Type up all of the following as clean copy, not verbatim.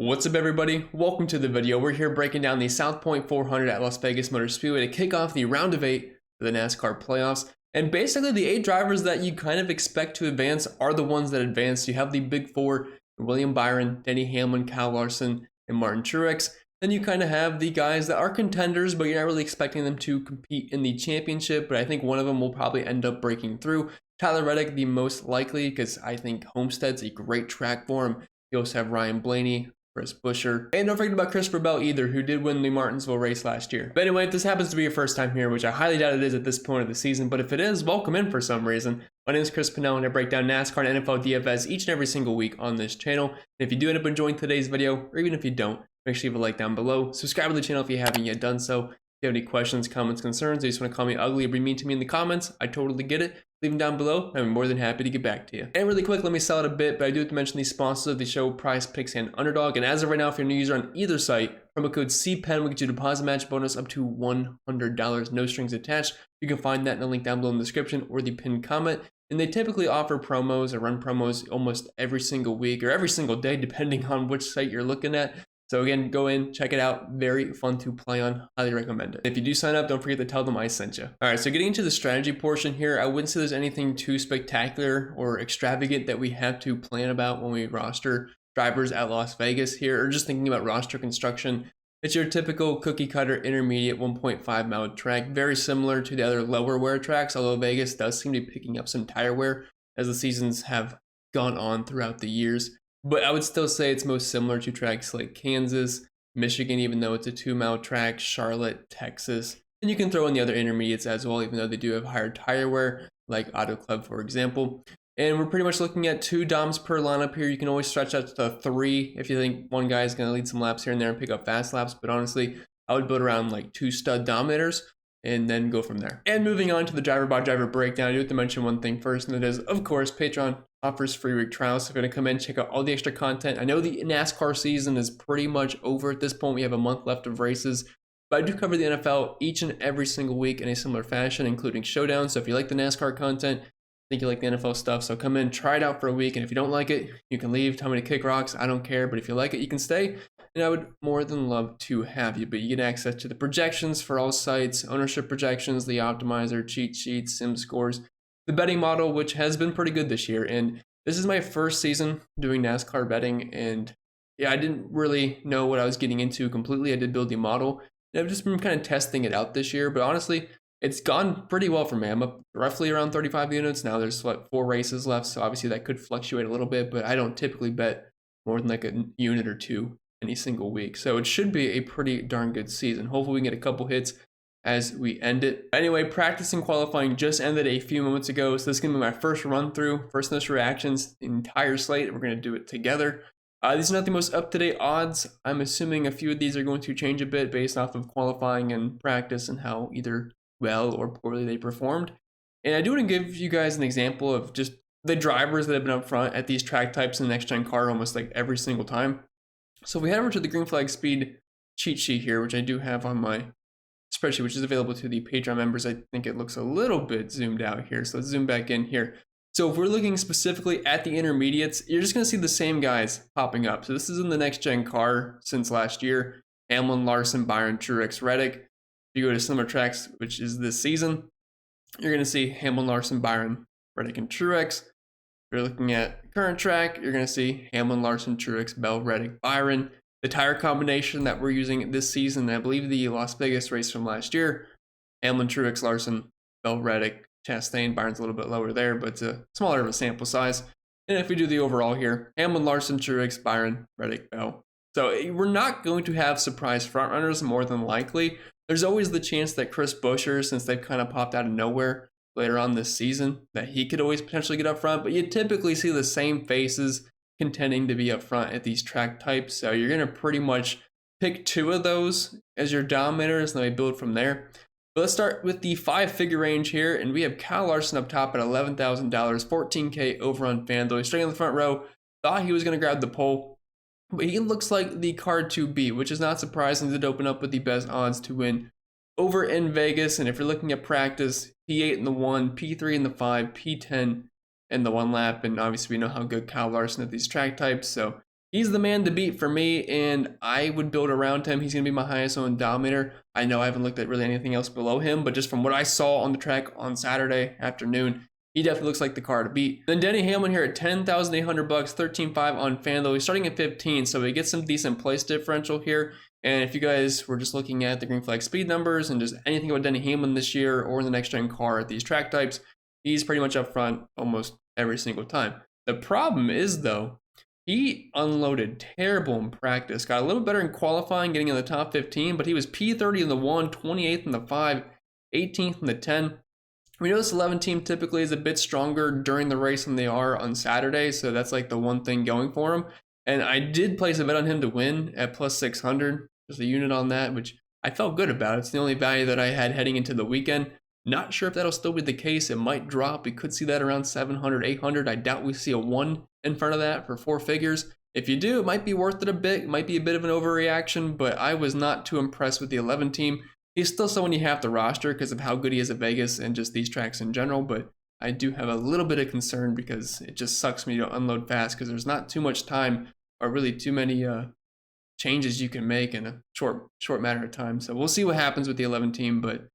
What's up everybody? Welcome to the video. We're here breaking down the South Point 400 at Las Vegas Motor Speedway to kick off the round of 8 for the NASCAR playoffs. And basically the 8 drivers that you kind of expect to advance are the ones that advance. You have the big 4, William Byron, Denny Hamlin, Kyle Larson, and Martin Truex. Then you kind of have the guys that are contenders, but you're not really expecting them to compete in the championship. But I think one of them will probably end up breaking through. Tyler Reddick, the most likely, because I think Homestead's a great track for him. You also have Ryan Blaney, Chris Buescher, and don't forget about Christopher Bell either, who did win the Martinsville race last year. But anyway, if this happens to be your first time here, which I highly doubt it is at this point of the season, but if it is, welcome in for some reason. My name is Chris Pennell, and I break down NASCAR and NFL DFS each and every single week on this channel. And if you do end up enjoying today's video, or even if you don't, make sure you leave a like down below. Subscribe to the channel if you haven't yet done so. If you have any questions, comments, concerns, or you just want to call me ugly or be mean to me in the comments, I totally get it. Leave them down below. I'm more than happy to get back to you. And really quick, let me sell it a bit, but I do have to mention the sponsors of the show, Prize Picks and Underdog. And as of right now, if you're a new user on either site, promo code CPEN will get you a deposit match bonus up to $100, no strings attached. You can find that in the link down below in the description or the pinned comment. And they typically offer promos or run promos almost every single week or every single day, depending on which site you're looking at. So again, go in, check it out. Very fun to play on. Highly recommend it. If you do sign up, don't forget to tell them I sent you. All right, so getting into the strategy portion here, I wouldn't say there's anything too spectacular or extravagant that we have to plan about when we roster drivers at Las Vegas here, or just thinking about roster construction. It's your typical cookie cutter intermediate 1.5 mile track, very similar to the other lower wear tracks, although Vegas does seem to be picking up some tire wear as the seasons have gone on throughout the years. But I would still say it's most similar to tracks like Kansas, Michigan, even though it's a 2-mile track, Charlotte, Texas. And you can throw in the other intermediates as well, even though they do have higher tire wear, like Auto Club, for example. And we're pretty much looking at 2 DOMs per lineup here. You can always stretch out to 3 if you think one guy is going to lead some laps here and there and pick up fast laps. But honestly, I would build around like 2 stud dominators and then go from there. And moving on to the driver by driver breakdown, I do have to mention one thing first, and that is, of course, Patreon offers free week trials. So if you're going to come in, check out all the extra content. I know the NASCAR season is pretty much over at this point. We have a month left of races, but I do cover the NFL each and every single week in a similar fashion, including showdowns. So if you like the NASCAR content, I think you like the NFL stuff, so come in, try it out for a week, and if you don't like it, you can leave, tell me to kick rocks, I don't care, but if you like it, you can stay, and I would more than love to have you. But you get access to the projections for all sites, ownership projections, the optimizer, cheat sheets, sim scores, the betting model, which has been pretty good this year. And this is my first season doing NASCAR betting, and yeah, I didn't really know what I was getting into completely. I did build the model, and I've just been kind of testing it out this year, but honestly, it's gone pretty well for me. I'm up roughly around 35 units. Now there's 4 races left, so obviously that could fluctuate a little bit, but I don't typically bet more than like a unit or 2 any single week. So it should be a pretty darn good season. Hopefully we can get a couple hits as we end it. Anyway, practice and qualifying just ended a few moments ago, so this is going to be my first run through, first initial reactions, the entire slate. We're going to do it together. These are not the most up-to-date odds. I'm assuming a few of these are going to change a bit based off of qualifying and practice and how either well or poorly they performed. And I do want to give you guys an example of just the drivers that have been up front at these track types in the next gen car almost like every single time. So if we head over to the green flag speed cheat sheet here, which I do have on my spreadsheet, which is available to the Patreon members. I think it looks a little bit zoomed out here, so let's zoom back in here. So if we're looking specifically at the intermediates, you're just going to see the same guys popping up. So this is in the next gen car since last year: Hamlin, Larson, Byron, Truex, Reddick. If you go to similar tracks, which is this season, you're going to see Hamlin, Larson, Byron, Reddick, and Truex. If you're looking at current track, you're going to see Hamlin, Larson, Truex, Bell, Reddick, Byron. The tire combination that we're using this season, I believe the Las Vegas race from last year, Hamlin, Truex, Larson, Bell, Reddick, Chastain. Byron's a little bit lower there, but it's a smaller of a sample size. And if we do the overall here, Hamlin, Larson, Truex, Byron, Reddick, Bell. So we're not going to have surprise front runners more than likely. There's always the chance that Chris Buescher, since they've kind of popped out of nowhere later on this season, that he could always potentially get up front, but you typically see the same faces contending to be up front at these track types. So you're going to pretty much pick 2 of those as your dominators, and then we build from there. But let's start with the 5-figure range here, and we have Kyle Larson up top at $11,000, $14K over on FanDuel. He's straight in the front row. Thought he was going to grab the pole, but he looks like the card to beat, which is not surprising. Did open up with the best odds to win over in Vegas. And if you're looking at practice, P8 in the 1, P3 in the 5, P10 in the 1 lap. And obviously we know how good Kyle Larson at these track types. So He's the man to beat for me, and I would build around him. He's going to be my highest owned dominator. I know I haven't looked at really anything else below him, but just from what I saw on the track on Saturday afternoon, he definitely looks like the car to beat. Then Denny Hamlin here at $10,800, 13.5 on FanDuel. He's starting at 15, so he gets some decent place differential here. And if you guys were just looking at the green flag speed numbers and just anything about Denny Hamlin this year or in the next gen car at these track types, he's pretty much up front almost every single time. The problem is, though, he unloaded terrible in practice. Got a little better in qualifying, getting in the top 15, but he was P30 in the 1, 28th in the 5, 18th in the 10. We know this 11 team typically is a bit stronger during the race than they are on Saturday, so that's like the one thing going for him. And I did place a bet on him to win at plus 600, just a unit on that, which I felt good about. It's the only value that I had heading into the weekend. Not sure if that'll still be the case. It might drop. We could see that around 700, 800. I doubt we see a 1 in front of that for 4 figures. If you do, it might be worth it a bit. It might be a bit of an overreaction, but I was not too impressed with the 11 team. He's still someone you have to roster because of how good he is at Vegas and just these tracks in general, but I do have a little bit of concern because it just sucks me to unload fast because there's not too much time or really too many changes you can make in a short matter of time. So we'll see what happens with the 11 team, but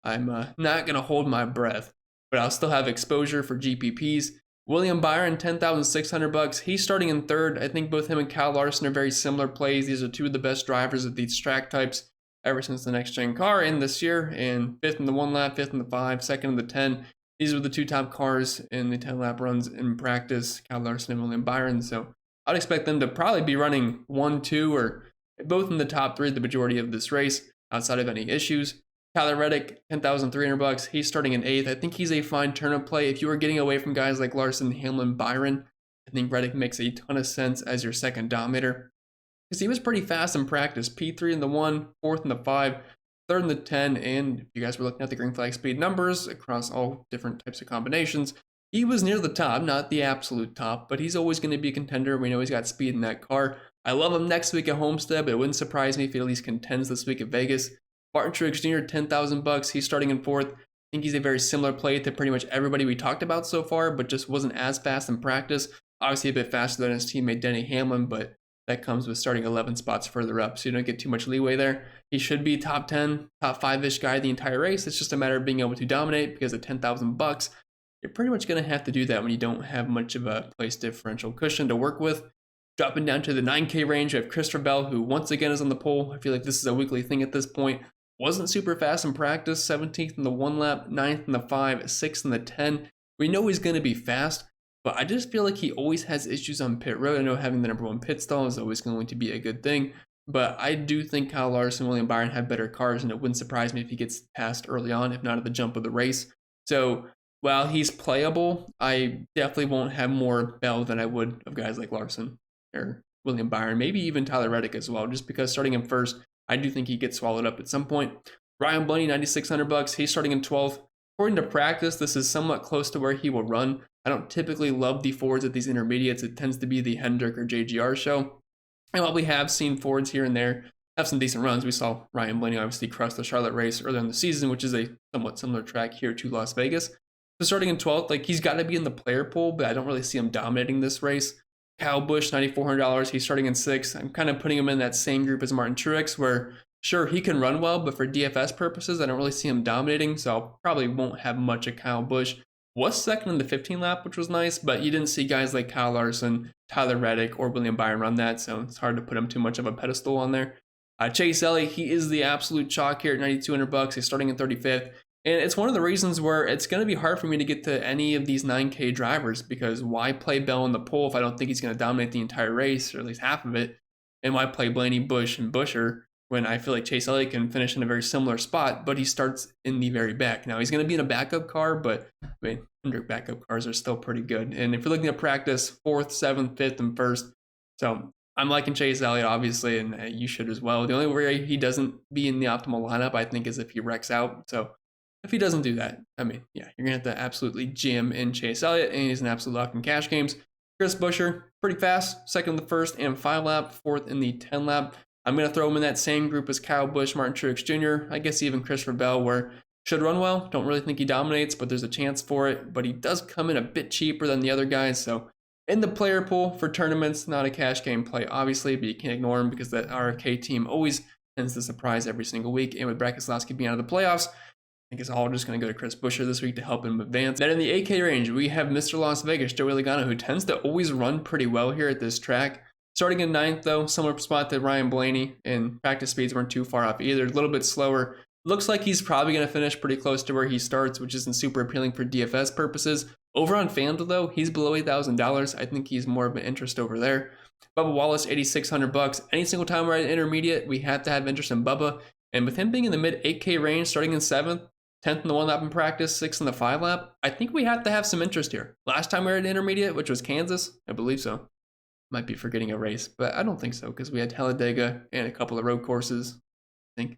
I'm not going to hold my breath, but I'll still have exposure for GPPs. William Byron, $10,600. He's starting in third. I think both him and Kyle Larson are very similar plays. These are two of the best drivers of these track types ever since the next gen car in this year. And fifth in the 1 lap, fifth in the 5, second in the 10. These were the two top cars in the 10 lap runs in practice, Kyle Larson and William Byron. So I'd expect them to probably be running 1, 2, or both in the top 3 the majority of this race outside of any issues. Tyler Reddick, $10,300. He's starting in 8th. I think he's a fine turnip play. If you were getting away from guys like Larson, Hamlin, Byron, I think Reddick makes a ton of sense as your second dominator. Because he was pretty fast in practice. P3 in the 1, 4th in the 5, 3rd in the 10. And if you guys were looking at the green flag speed numbers across all different types of combinations, he was near the top, not the absolute top, but he's always going to be a contender. We know he's got speed in that car. I love him next week at Homestead, but it wouldn't surprise me if he at least contends this week at Vegas. Martin Truex Jr., $10,000. He's starting in 4th. I think he's a very similar play to pretty much everybody we talked about so far, but just wasn't as fast in practice. Obviously a bit faster than his teammate Denny Hamlin, but that comes with starting 11 spots further up, so you don't get too much leeway there. He should be top 10, top 5-ish guy the entire race. It's just a matter of being able to dominate because at $10,000, you're pretty much going to have to do that when you don't have much of a place differential cushion to work with. Dropping down to the 9K range, we have Christopher Bell, who once again is on the pole. I feel like this is a weekly thing at this point. Wasn't super fast in practice, 17th in the 1 lap, 9th in the 5, 6th in the 10. We know he's going to be fast, but I just feel like he always has issues on pit road. I know having the number 1 pit stall is always going to be a good thing, but I do think Kyle Larson and William Byron have better cars, and it wouldn't surprise me if he gets passed early on, if not at the jump of the race. So while he's playable, I definitely won't have more Bell than I would of guys like Larson or William Byron, maybe even Tyler Reddick as well, just because starting him first, I do think he gets swallowed up at some point. Ryan Blaney, $9,600. He's starting in 12th. According to practice, this is somewhat close to where he will run. I don't typically love the Fords at these intermediates. It tends to be the Hendrick or JGR show. And while we have seen Fords here and there have some decent runs, we saw Ryan Blaney obviously crush the Charlotte race earlier in the season, which is a somewhat similar track here to Las Vegas. So starting in 12th, like he's got to be in the player pool, but I don't really see him dominating this race. Kyle Busch, $9,400. He's starting in 6th. I'm kind of putting him in that same group as Martin Truex, where sure, he can run well, but for DFS purposes, I don't really see him dominating, so I probably won't have much of Kyle Busch. Was second in the 15 lap, which was nice, but you didn't see guys like Kyle Larson, Tyler Reddick, or William Byron run that, so it's hard to put him too much of a pedestal on there. Chase Elliott, he is the absolute chalk here at $9,200. He's starting in 35th. And it's one of the reasons where it's going to be hard for me to get to any of these 9K drivers, because why play Bell in the pole if I don't think he's going to dominate the entire race, or at least half of it? And why play Blaney, Busch, and Buescher when I feel like Chase Elliott can finish in a very similar spot, but he starts in the very back. Now, he's going to be in a backup car, but I mean, 100 backup cars are still pretty good. And if you're looking at practice, 4th, 7th, 5th, and 1st. So I'm liking Chase Elliott, obviously, and you should as well. The only way he doesn't be in the optimal lineup, I think, is if he wrecks out. So if he doesn't do that, I mean, yeah, you're going to have to absolutely jam in Chase Elliott, and he's an absolute lock in cash games. Chris Buescher, pretty fast, 2nd in the 1st and 5 lap, 4th in the 10 lap. I'm going to throw him in that same group as Kyle Busch, Martin Truex Jr., I guess even Christopher Bell, where should run well. Don't really think he dominates, but there's a chance for it. But he does come in a bit cheaper than the other guys, so In the player pool for tournaments, not a cash game play, obviously, but you can't ignore him because that RFK team always tends to surprise every single week. And with Brad Keselowski being out of the playoffs, I think it's all just going to go to Chris Buescher this week to help him advance. Then in the 8K range, we have Mr. Las Vegas, Joey Logano, who tends to always run pretty well here at this track. Starting in 9th, though, similar spot to Ryan Blaney, and practice speeds weren't too far off either. A little bit slower. Looks like he's probably going to finish pretty close to where he starts, which isn't super appealing for DFS purposes. Over on FanDuel, though, he's below $8,000. I think he's more of an interest over there. Bubba Wallace, $8,600. Any single time we're at an intermediate, we have to have interest in Bubba. And with him being in the mid 8K range, starting in 7th, 10th in the 1 lap in practice, 6th in the 5 lap, I think we have to have some interest here. Last time we were at an intermediate, which was Kansas, I believe so. Might be forgetting a race, but I don't think so because we had Talladega and a couple of road courses. I think.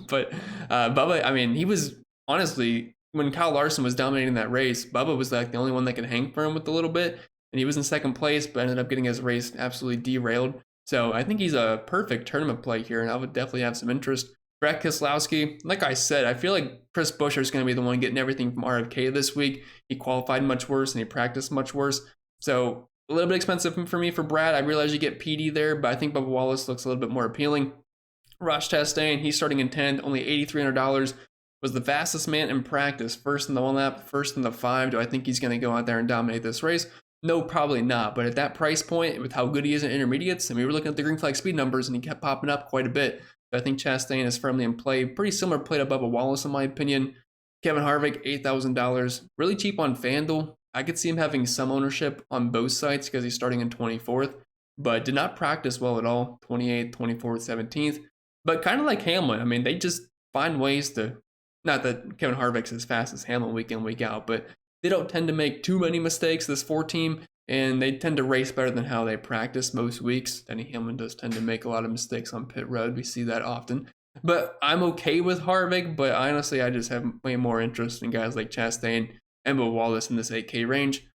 But Bubba, I mean, he was honestly, when Kyle Larson was dominating that race, Bubba was like the only one that could hang for him with a little bit. And he was in 2nd place, but ended up getting his race absolutely derailed. So I think he's a perfect tournament play here, and I would definitely have some interest. Brad Keselowski, like I said, I feel like Chris Buescher is going to be the one getting everything from RFK this week. He qualified much worse and he practiced much worse. So a little bit expensive for me for Brad. I realize you get PD there, but I think Bubba Wallace looks a little bit more appealing. Ross Chastain, he's starting in 10th, only $8,300. Was the fastest man in practice. 1st in the 1 lap, 1st in the 5. Do I think he's going to go out there and dominate this race? No, probably not. But at that price point, with how good he is in intermediates, and we were looking at the green flag speed numbers, and he kept popping up quite a bit. So I think Chastain is firmly in play. Pretty similar play to Bubba Wallace, in my opinion. Kevin Harvick, $8,000. Really cheap on FanDuel. I could see him having some ownership on both sites because he's starting in 24th, but did not practice well at all. 28th, 24th, 17th. But kind of like Hamlin, I mean, they just find ways to, not that Kevin Harvick's as fast as Hamlin week in, week out, but they don't tend to make too many mistakes, this 4 team, and they tend to race better than how they practice most weeks. Denny Hamlin does tend to make a lot of mistakes on pit road. We see that often. But I'm okay with Harvick, but honestly, I just have way more interest in guys like Chastain and Bubba Wallace in this 8K range.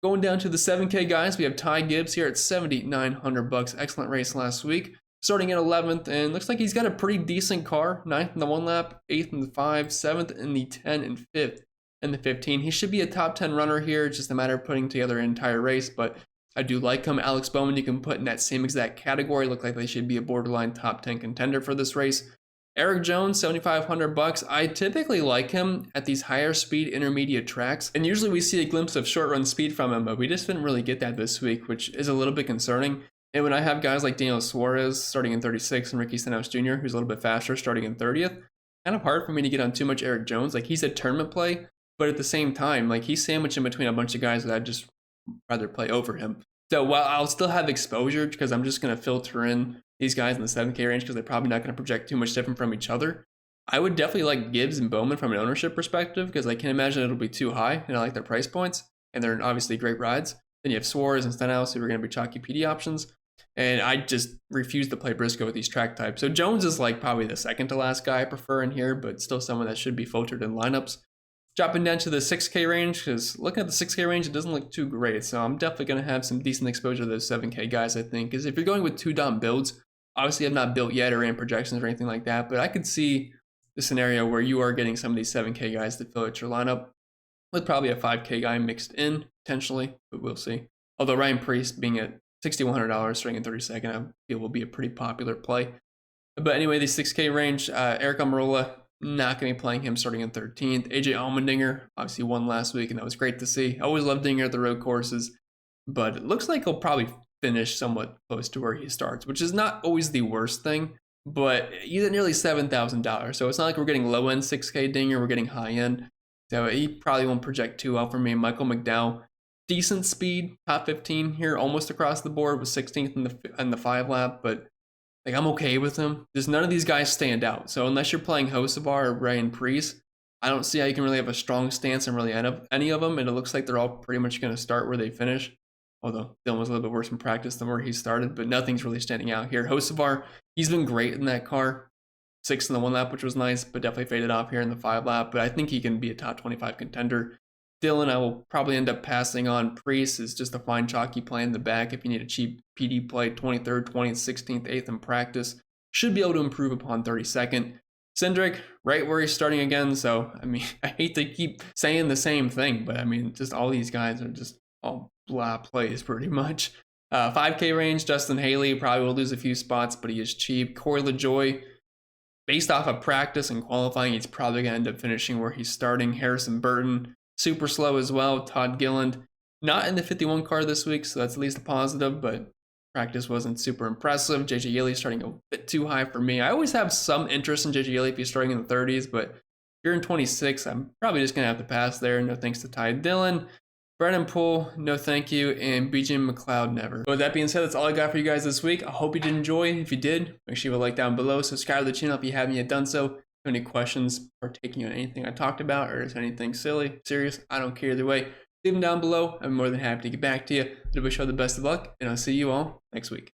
Going down to the 7K guys, we have Ty Gibbs here at $7,900. Excellent race last week. Starting at 11th, and looks like he's got a pretty decent car. 9th in the 1 lap, 8th in the 5, 7th in the 10, and 5th in the 15. He should be a top 10 runner here. It's just a matter of putting together an entire race, but I do like him. Alex Bowman, you can put in that same exact category. Look like they should be a borderline top 10 contender for this race. Eric Jones, $7,500. I typically like him at these higher speed intermediate tracks, and usually we see a glimpse of short run speed from him, but we just didn't really get that this week, which is a little bit concerning. And when I have guys like Daniel Suarez starting in 36th and Ricky Stenhouse Jr., who's a little bit faster, starting in 30th, kind of hard for me to get on too much Eric Jones. Like, he's a tournament play, but at the same time, like, he's sandwiched in between a bunch of guys that I'd just rather play over him. So while I'll still have exposure because I'm just going to filter in these guys in the 7K range because they're probably not going to project too much different from each other, I would definitely like Gibbs and Bowman from an ownership perspective because I can't imagine it'll be too high, and I like their price points, and they're obviously great rides. Then you have Suarez and Stenhouse, who are going to be chalky PD options. And I just refuse to play Briscoe with these track types. So Jones is like probably the second to last guy I prefer in here, but still someone that should be filtered in lineups. Dropping down to the 6K range, because looking at the 6K range, it doesn't look too great. So I'm definitely going to have some decent exposure to those 7K guys, I think. Because if you're going with 2 Dom builds, obviously I'm not built yet or in projections or anything like that, but I could see the scenario where you are getting some of these 7K guys to fill out your lineup with probably a 5K guy mixed in, potentially, but we'll see. Although Ryan Priest being at $6,100 starting in 32nd, I feel will be a pretty popular play. But anyway, the 6K range, Eric Almirola, not going to be playing him starting in 13th. AJ Allmendinger, obviously won last week, and that was great to see. I always love Dinger at the road courses, but it looks like he'll probably finish somewhat close to where he starts, which is not always the worst thing, but he's at nearly $7,000. So it's not like we're getting low-end 6K Dinger, we're getting high-end. So he probably won't project too well for me. Michael McDowell, decent speed, top 15 here, almost across the board, was 16th in the 5 lap, but like I'm okay with him. Just none of these guys stand out. So unless you're playing Hocevar or Ryan Priest, I don't see how you can really have a strong stance on really any of them. And it looks like they're all pretty much going to start where they finish. Although Dylan was a little bit worse in practice than where he started, but nothing's really standing out here. Hocevar, he's been great in that car. 6th in the 1 lap, which was nice, but definitely faded off here in the 5 lap. But I think he can be a top 25 contender. Dylan, I will probably end up passing on. Priest is just a fine chalky play in the back if you need a cheap PD play. 23rd, 20th, 16th, 8th in practice. Should be able to improve upon 32nd. Cindric, right where he's starting again. So, I mean, I hate to keep saying the same thing, but I mean, just all these guys are just all blah plays pretty much. 5K range, Justin Haley probably will lose a few spots, but he is cheap. Corey LaJoy, based off of practice and qualifying, he's probably going to end up finishing where he's starting. Harrison Burton, super slow as well. Todd Gilliland, not in the 51 car this week, so that's at least a positive, but practice wasn't super impressive. JJ Yeley starting a bit too high for me. I always have some interest in JJ Yeley if he's starting in the 30s, but if you're in 26, I'm probably just going to have to pass there. No thanks to Ty Dillon. Brennan Poole, no thank you, and BJ McLeod, never. But with that being said, that's all I got for you guys this week. I hope you did enjoy. If you did, make sure you like down below. Subscribe to the channel if you haven't yet done so. If you have any questions or taking on anything I talked about, or is anything silly, serious, I don't care either way. Leave them down below. I'm more than happy to get back to you. I wish you all the best of luck, and I'll see you all next week.